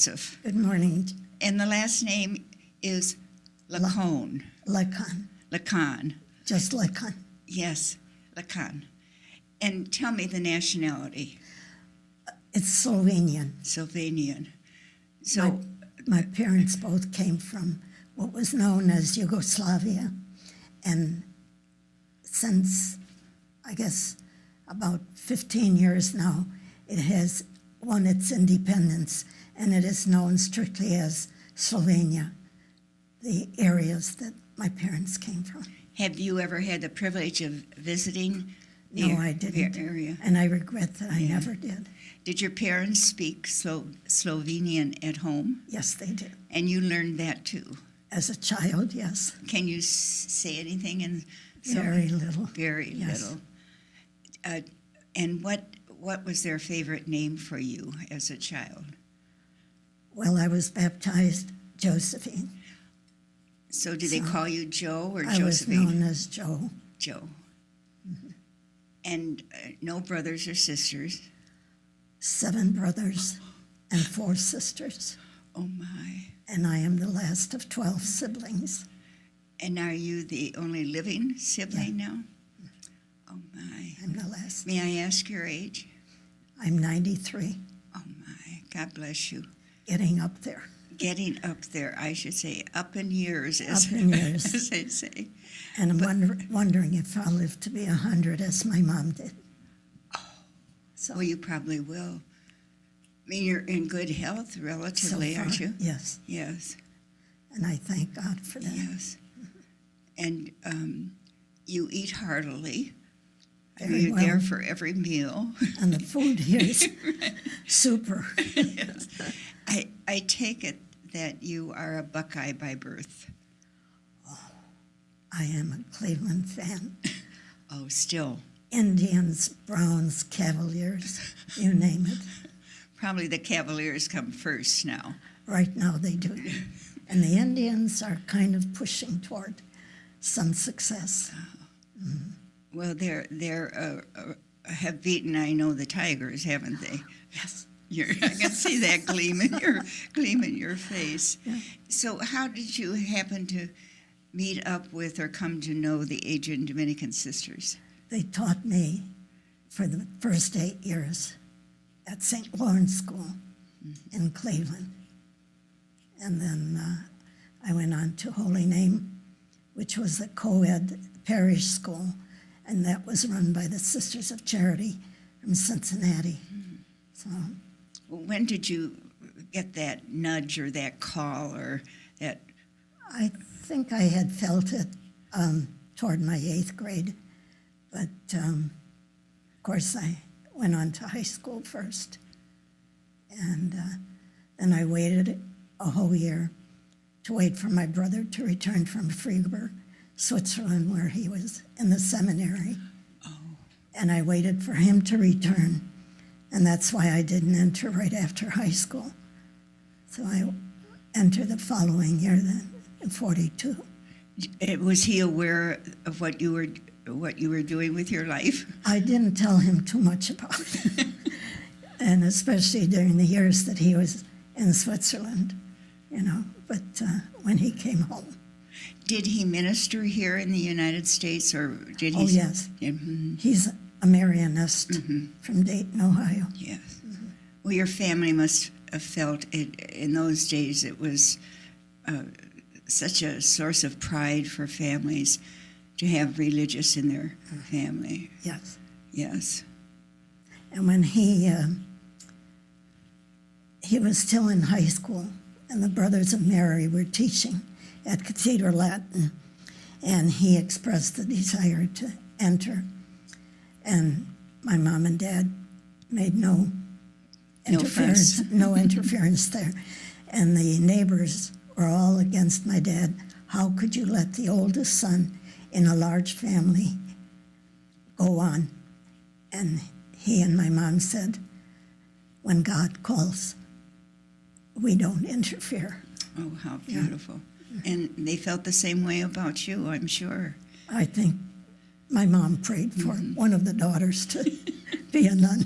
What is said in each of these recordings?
Joseph. Good morning. And the last name is Lekan. Lekan. Lekan. Just Lekan. Yes, Lekan. And tell me the nationality. It's Slovenian. Slovenian. So my parents both came from what was known as Yugoslavia. And since, I guess, about 15 years now, it has won its independence, and it is known strictly as Slovenia, the areas that my parents came from. have you ever had the privilege of visiting the No, I didn't. area? And I regret that I Yeah. never did. Did your parents speak Slovenian at home? Yes, they did. And you learned that too. As a child, yes. Can you say anything in Very little. Very Yes. little. And what was their favorite name for you as a child? Well, I was baptized Josephine. So did they So, call you Joe or I was Josephine? known as Joe. Joe. And no brothers or sisters? 7 brothers and 4 sisters. Oh my. And I am the last of 12 siblings. And are you the only living sibling now? Oh my. I'm the last. May I ask your age? I'm 93, Oh my. God bless you. getting up there. Getting up there, I should say, up in years, as, Up in years. as they say. And I'm wondering if I'll live to be 100 as my mom did. So, Well, you probably will. I mean, you're in good health relatively, so far, aren't you? Yes. Yes, And I thank God for that. yes. And you eat heartily. Very You're there well. for every meal. And the food here is super. Yes. I take it that you are a Buckeye by birth. I am a Cleveland fan. Oh, still. Indians, Browns, Cavaliers, you name it. Probably the Cavaliers come first now. Right now they do. And the Indians are kind of pushing toward some success. Well, they're have beaten, I know, the Tigers, haven't they? Yes. I can see that gleam in your face. Yeah. So, how did you happen to meet up with or come to know the Adrian Dominican Sisters? They taught me for the first 8 years at St. Lawrence School in Cleveland. And then I went on to Holy Name, which was a co-ed parish school, and that was run by the Sisters of Charity from Cincinnati. So When did you get that nudge or that call or that? I think I had felt it toward my 8th grade, but of course I went on to high school first. And then I waited a whole year to wait for my brother to return from Freiburg, Switzerland, where he was in the seminary. Oh, And I waited for him to return, and that's why I didn't enter right after high school. So I entered the following year then, in 42. was he aware of what you were doing with your life? I didn't tell him too much about it, and especially during the years that he was in Switzerland, but when he came home. Did he minister here in the United States, or did he? Oh, yes. Mhm. He's a Marianist from Dayton, Ohio. Yes. Well, your family must have felt it in those days. It was such a source of pride for families to have religious in their family. Yes. Yes. And when he was still in high school, and the Brothers of Mary were teaching at Cathedral Latin, and he expressed the desire to enter. And my mom and dad made no interference, fuss. no interference there. And the neighbors were all against my dad. How could you let the oldest son in a large family go on? And he and my mom said, when God calls, we don't interfere. Oh, how beautiful. And they felt the same way about you, I'm sure. I think my mom prayed for one of the daughters to be a nun.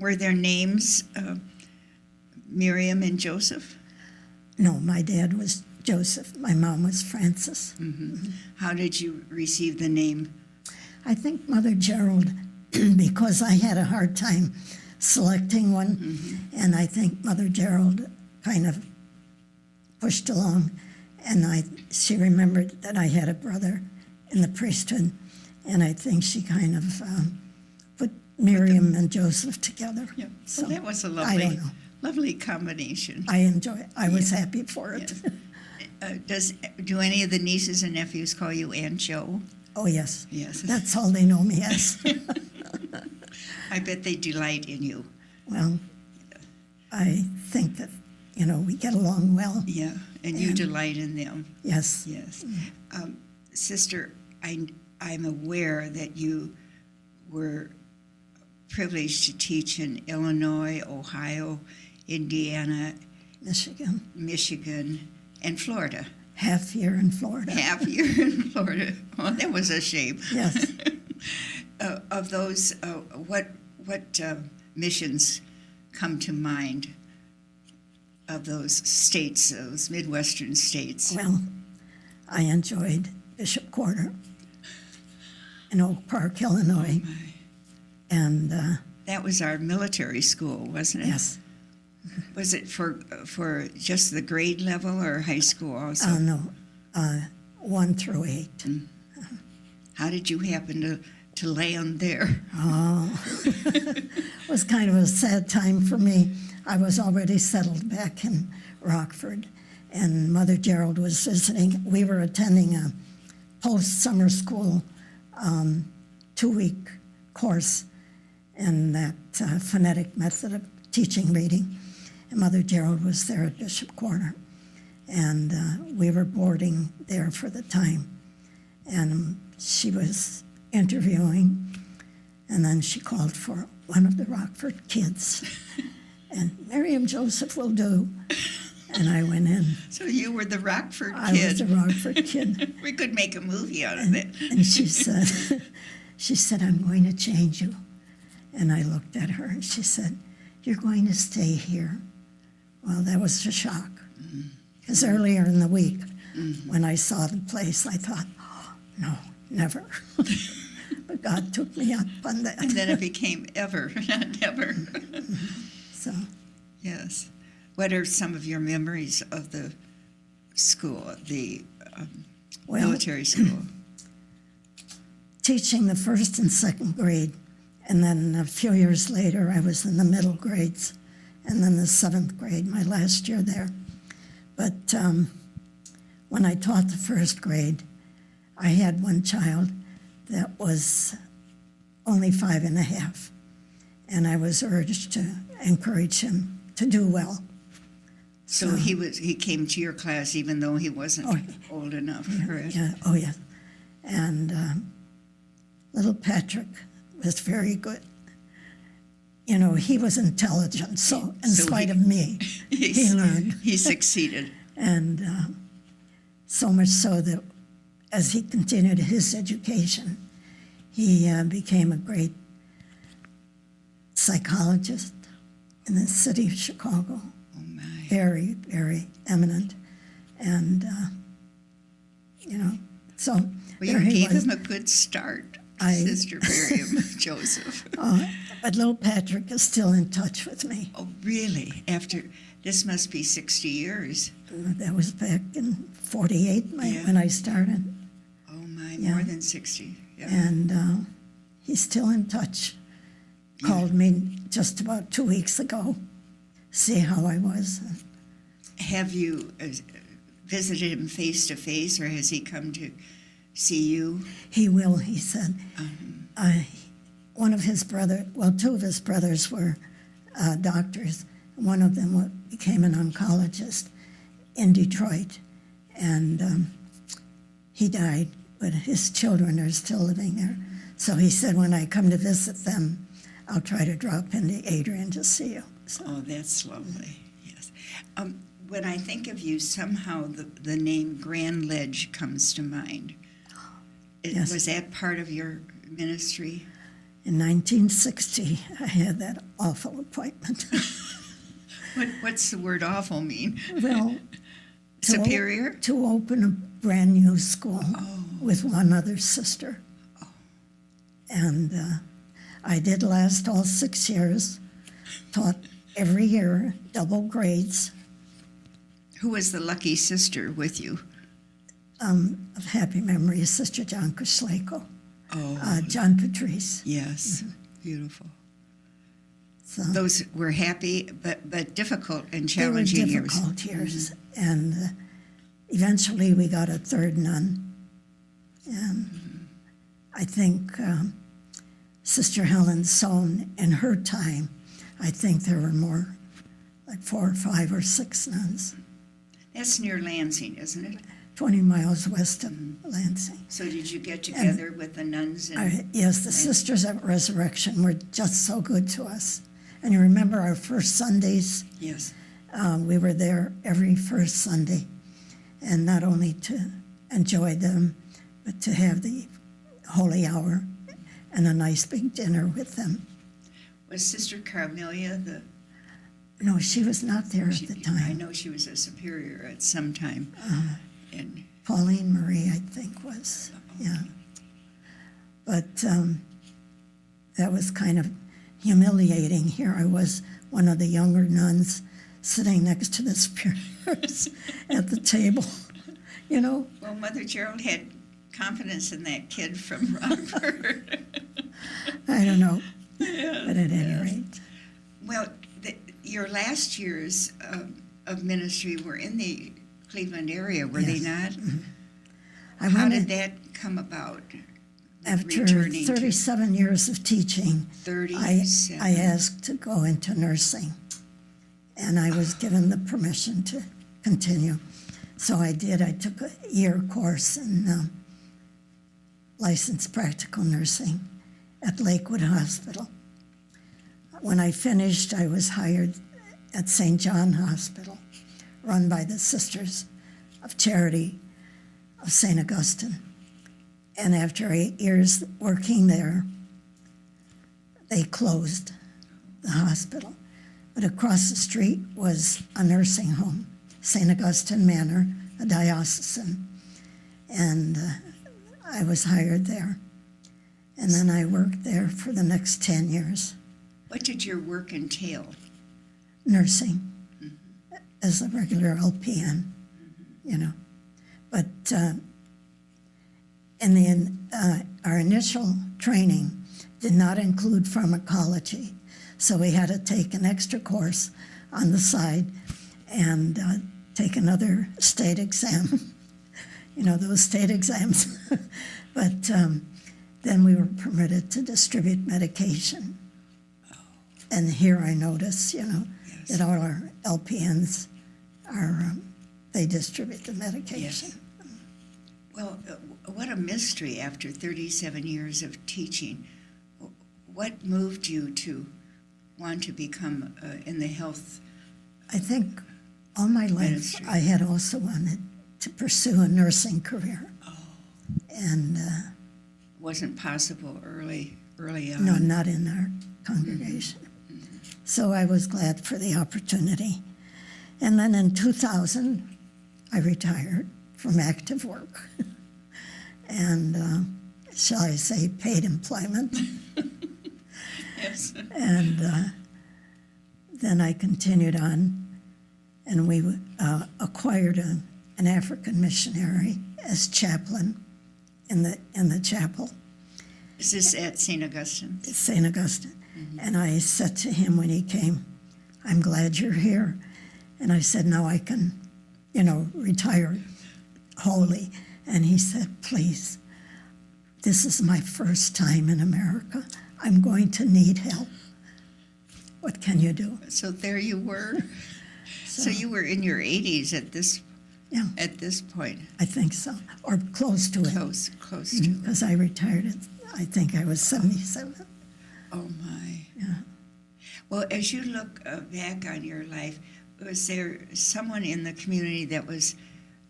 Were their names Miriam and Joseph? No, my dad was Joseph. My mom was Frances. How did you receive the name? I think Mother Gerald, because I had a hard time selecting one, and I think Mother Gerald kind of pushed along, and she remembered that I had a brother in the priesthood, and I think she kind of put Miriam and Joseph together. Yeah. So Well, that was a I don't know. lovely combination. I enjoy it. I was happy for it. Yes. Do any of the nieces and nephews call you Aunt Joe? Oh, yes. Yes. That's all they know me as. I bet they delight in you. Well, I think that, we get along well. Yeah, and you delight in them. Yes. Yes. Sister, I'm aware that you were privileged to teach in Illinois, Ohio, Indiana, Michigan, and Florida. Half year in Florida. Half year in Florida. Oh, that was a shame. Yes. Of those, what missions come to mind of those states, those Midwestern states? Well, I enjoyed Bishop Quarter in Oak Park, Illinois. Oh, And that was our military school, wasn't it? yes. Was it for just the grade level or high school also? No, 1 through 8. How did you happen to land there? Oh, it was kind of a sad time for me. I was already settled back in Rockford, and Mother Gerald was visiting. We were attending a post-summer school 2-week course in that phonetic method of teaching reading. And Mother Gerald was there at Bishop Quarter. And we were boarding there for the time. And she was interviewing, and then she called for one of the Rockford kids. And Miriam Joseph will do. And I went in. So you were the Rockford kid. I was the Rockford kid. We could make a movie out of it. And she said, I'm going to change you. And I looked at her and she said, you're going to stay here. Well, that was a shock. Because earlier in the week, when I saw the place, I thought, oh, no, never. But God took me up on that. And then it became ever, not never. So, Yes. What are some of your memories of the school, the military school? teaching the 1st and 2nd grade, and then a few years later, I was in the middle grades, and then the 7th grade, my last year there. But when I taught the 1st grade, I had one child that was only 5 and a half, and I was urged to encourage him to do well. So he came to your class even though he wasn't old enough for it. Yeah, oh yeah. And little Patrick was very good. You know, he was intelligent, so in spite of me, he learned. He succeeded. And so much so that as he continued his education, he became a great psychologist in the city of Chicago. Oh, my. Very, very eminent. And, you know, so Well, there you he gave was. him a good start, Sister Miriam Joseph. But little Patrick is still in touch with me. Oh, really? This must be 60 years. That was back in 48 Yeah. when I started. Oh, my, Yeah. more than 60. Yeah. And he's still in touch. Called me just about 2 weeks ago, see how I was. Have you visited him face to face, or has he come to see you? He will, he said. One of his two of his brothers were doctors. One of them became an oncologist in Detroit, and he died, but his children are still living there. So he said, when I come to visit them, I'll try to drop into Adrian to see you. So, Oh, that's lovely. Yes. When I think of you, somehow the name Grand Ledge comes to mind. Yes. Was that part of your ministry? in 1960, I had that awful appointment. What's the word awful mean? Well, Superior? To open a brand new school with one other sister. And I did last all 6 years, taught every year, double grades. Who was the lucky sister with you? Of happy memory, Sister John Kusleko, John Patrice. Yes, beautiful. So Those were happy but difficult and they were challenging years. difficult years. And eventually we got a third nun. And I think Sister Helen Sohn, in her time, I think there were more, like 4 or 5 or 6 nuns. That's near Lansing, isn't it? 20 miles west of Lansing. So did you get together with the nuns? Yes, the Sisters at Resurrection were just so good to us. And you remember our first Sundays? Yes. We were there every first Sunday. And not only to enjoy them, but to have the holy hour and a nice big dinner with them. Was Sister Carmelia No, she was not there at the I time. know she was a superior at some time. And Pauline Marie, I think, was, yeah. But that was kind of humiliating. Here I was, one of the younger nuns, sitting next to the superiors at the table, you know. well, Mother Gerald had confidence in that kid from Rockford. I don't know, but at any rate. Well, your last years of ministry were in the Cleveland area, were they not? I How wanted- did that come about? After returning to 37 years of teaching, 37. I asked to go into nursing, and I was given the permission to continue. So I did. I took a year course in licensed practical nursing at Lakewood Hospital. When I finished, I was hired at St. John Hospital, run by the Sisters of Charity of St. Augustine. And after 8 years working there, they closed the hospital. But across the street was a nursing home, St. Augustine Manor, a diocesan. And I was hired there. And then I worked there for the next 10 years, What did your work entail? nursing as a regular LPN, you know. But our initial training did not include pharmacology, so we had to take an extra course on the side and take another state exam. You know, those state exams. But then we were permitted to distribute medication. And here I notice, you know, that all our LPNs are, they distribute the medication. Yes. Well, what a mystery after 37 years of teaching. What moved you to want to become in the health? I think all my life Ministry. I had also wanted to pursue a nursing career. And Wasn't possible early on. no, not in our congregation. So I was glad for the opportunity. And then in 2000, I retired from active work. And shall I say, paid employment. Yes. And then I continued on, and we acquired an African missionary as chaplain in the chapel Is this at St. Augustine? at St. Augustine. And I said to him when he came, "I'm glad you're here." And I said, "Now I can, you know, retire wholly." And he said, "Please, this is my first time in America. I'm going to need help. What can you do?" So there you were. So you were in your 80s at this Yeah, at this point. I think so, or close to it, Close to. because I retired at, I think I was 77. Oh my. Yeah. Well, as you look back on your life, was there someone in the community that was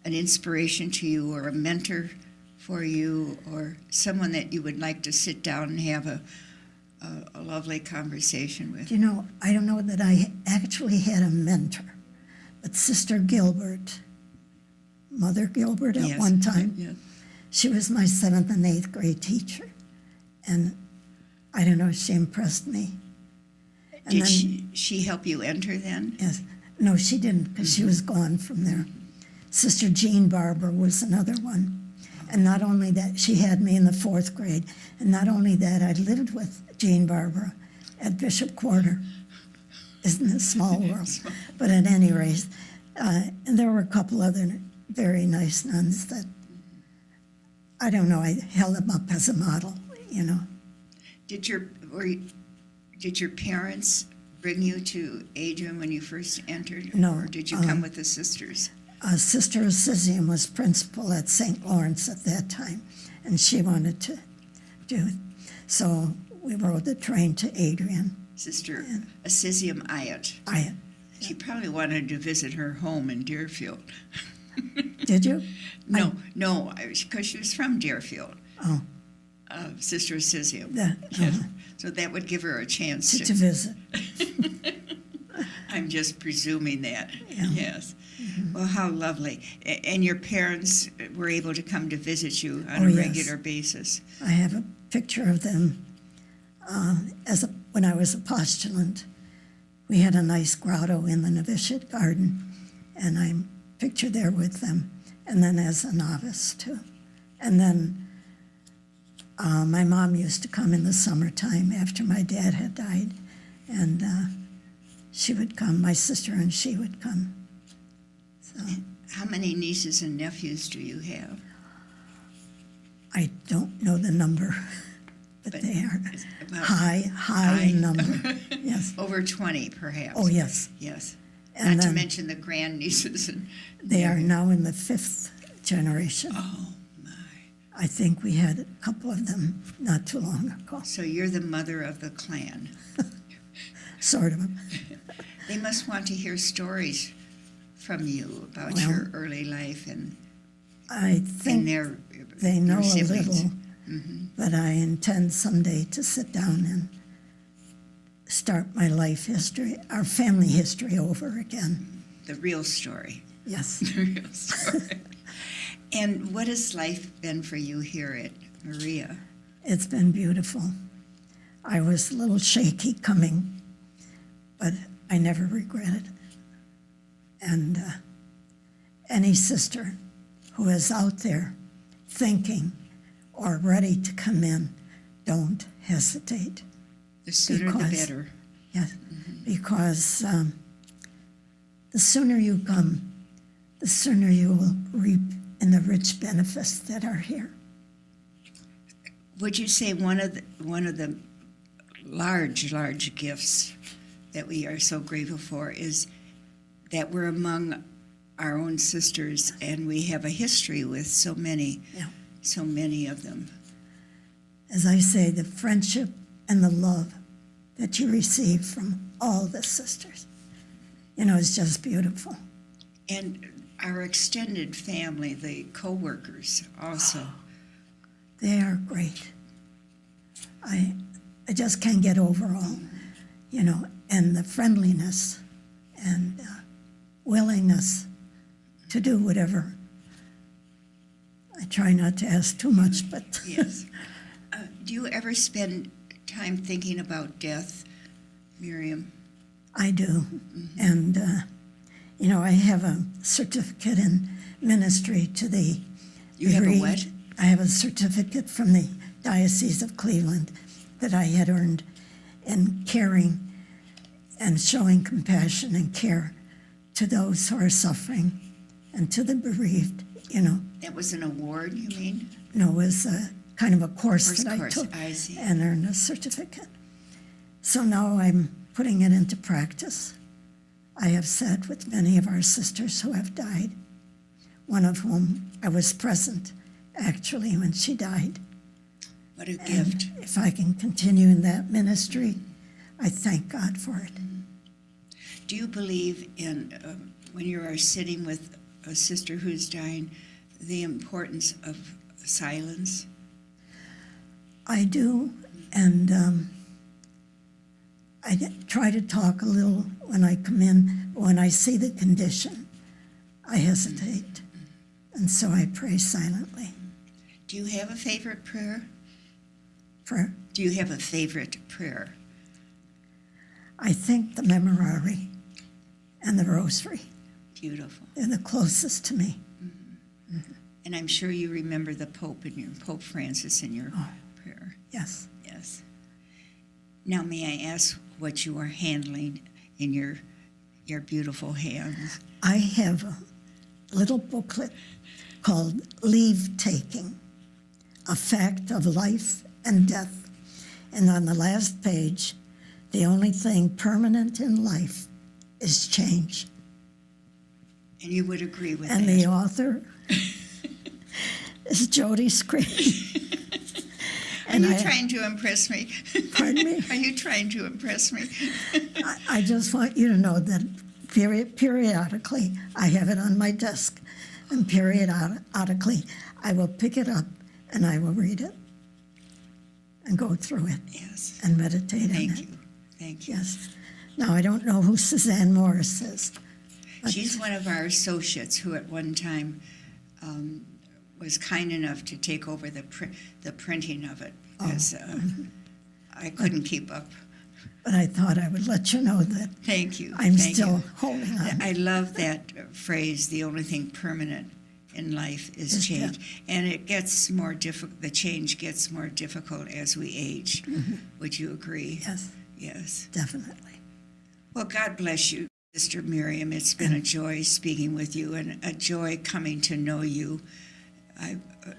an inspiration to you or a mentor for you or someone that you would like to sit down and have a lovely conversation with. You know, I don't know that I actually had a mentor, but Sister Gilbert, Mother Gilbert at Yes. one time, Yes. she was my 7th and 8th grade teacher. And I don't know, she impressed me. And Did then, she help you enter then? yes, no, she didn't, because she was gone from there. Sister Jean Barber was another one. And not only that, she had me in the 4th grade. And not only that, I lived with Jean Barber at Bishop Quarter. Isn't it a small world? But at any rate, and there were a couple other very nice nuns that, I don't know, I held them up as a model, you know. Did your parents bring you to Adrian when you first entered? No, Or did you come with the sisters? Sister Assisium was principal at St. Lawrence at that time, and she wanted to do it. So we rode the train to Adrian. Sister Assisium Ayat. She probably wanted to visit her home in Deerfield. Did you? No, because she was from Deerfield. Oh, Sister Assisium. uh-huh. So that would give her a chance to visit. I'm just presuming that. Yeah. Yes. Well, how lovely. And your parents were able to come to visit you on Oh, a yes. regular basis. I have a picture of them when I was a postulant. We had a nice grotto in the novitiate garden, and I'm pictured there with them, and then as a novice too. And then my mom used to come in the summertime after my dad had died, and she would come, my sister and she would come. So How many nieces and nephews do you have? I don't know the number, but they are It's about high in number. Yes. over 20, perhaps. Oh, yes. Yes. And Not to then mention the grandnieces. And they are now in the 5th generation. oh, my. I think we had a couple of them not too long ago, So you're the mother of the clan. sort of. They must want to hear stories from you about Well, your early life and I think they know your a siblings. little, but I intend someday to sit down and start my life history, our family history over again. The real story. Yes. The real story. And what has life been for you here at Maria? It's been beautiful. I was a little shaky coming, but I never regret it. And any sister who is out there thinking or ready to come in, don't hesitate. The sooner the Because- better. Yes, because the sooner you come, the sooner you will reap in the rich benefits that are here. Would you say one of the large gifts that we are so grateful for is that we're among our own sisters and we have a history with so many of them. As I say, the friendship and the love that you receive from all the sisters, is just beautiful. And our extended family, the co-workers also. They are great. I just can't get over all, and the friendliness and willingness to do whatever. I try not to ask too much, but Yes. Do you ever spend time thinking about death, Miriam? I do. And, I have a certificate in ministry to the You have a bereaved. what? I have a certificate from the Diocese of Cleveland that I had earned in caring and showing compassion and care to those who are suffering and to the bereaved, That was an award, you mean? No, it was a kind of a course that I Course, took I see. and earned a certificate. So now I'm putting it into practice. I have sat with many of our sisters who have died, one of whom I was present, actually, when she died. What a And gift. if I can continue in that ministry, I thank God for it. Do you believe in, when you are sitting with a sister who's dying, the importance of silence? I do, and try to talk a little when I come in. When I see the condition, I hesitate. And so I pray silently. Do you have a favorite prayer? Prayer. Do you have a favorite prayer? I think the Memorare and the Rosary. Beautiful. They're the closest to me. And I'm sure you remember the Pope and your Pope Francis in your prayer. Yes. Yes. Now, may I ask what you are handling in your beautiful hands? I have a little booklet called Leave Taking, a fact of life and death. And on the last page, the only thing permanent in life is change. And you would agree with And that? the author is Jody Screen. Are you trying to impress me? Pardon me? Are you trying to impress me? I just want you to know that periodically I have it on my desk, and periodically I will pick it up and I will read it and go through it Yes. and meditate on it. Thank you. Thank you. Yes. Now, I don't know who Suzanne Morris is. But She's one of our associates who at one time was kind enough to take over the printing of it because I couldn't keep up. But I thought I would let you know that Thank you. I'm Thank still you. holding on. I love that phrase, the only thing permanent in life is Is change. death. And it gets more difficult, the change gets more difficult as we age. Would you agree? Yes, Yes. definitely. Well, God bless you, Sister Miriam. It's been a joy speaking with you and a joy coming to know you.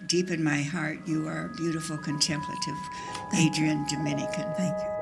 Deep in my heart, you are a beautiful contemplative Adrian Dominican. Thank you.